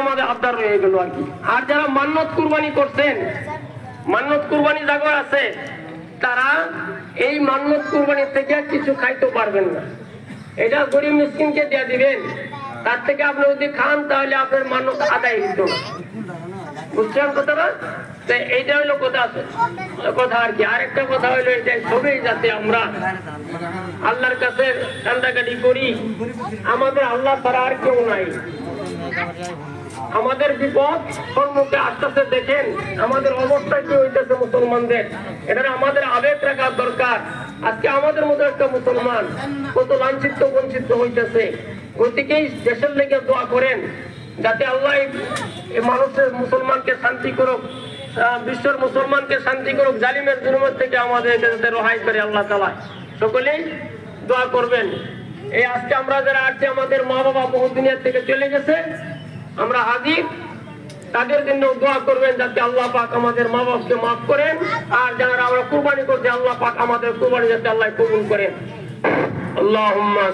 আমাদের আবদার রয়ে গেল আর কি। আর যারা মান্নত কুরবানি করছেন, মান্নত কুরবানি জাগর আছে, তারা এই মান্নত কুরবানি থেকে কিছু খাইতে পারবেন না, এটা গরিব মিসকিনকে দিয়ে দিবেন। তার থেকে আপনি যদি খান তাহলে আপনার মান্নত আদায় হইতো না, বুঝছেন কথাটা? এইটা হইলো কথা আছে কথা আর কি। আরেকটা কথা হইলো এটাই, সবই যাতে আমরা আল্লাহর কাছে কান্দাকাটি করি, আমাদের আল্লাহ ছাড়া আর কেউ নাই। আমাদের বিপদ সম্মুখে আসতেছে, দেখেন আমাদের অবস্থা কি হইতেছে মুসলমানদের, এটা আমাদের আবেগ রাখার দরকার। আজকে আমাদের মতো একটা মুসলমান কত লাঞ্ছিত বঞ্চিত হইতেছে, গতিকেই দেশের লেগে দোয়া করেন যাতে আল্লাহ মানুষের মুসলমানকে শান্তি করুক, বিশ্বের মুসলমানকে শান্তি করুক, জালিমের জুলুমের থেকে আমাদের যাতে রেহাই করে আল্লাহ তাআলা। সকলেই দোয়া করবেন। এই আজকে আমরা যারা আছি, আমাদের মা বাবা বহু দুনিয়া থেকে চলে গেছে, আমরা হাজির, তাদের জন্য দোয়া করবেন যাতে আল্লাহ পাক আমাদের মা বাবাকে মাফ করেন। আর যারা আমরা কুরবানি করছি, আল্লাহ পাক আমাদের কুরবানি যাতে আল্লাহ কবুল করেন। আল্লাহুম্মা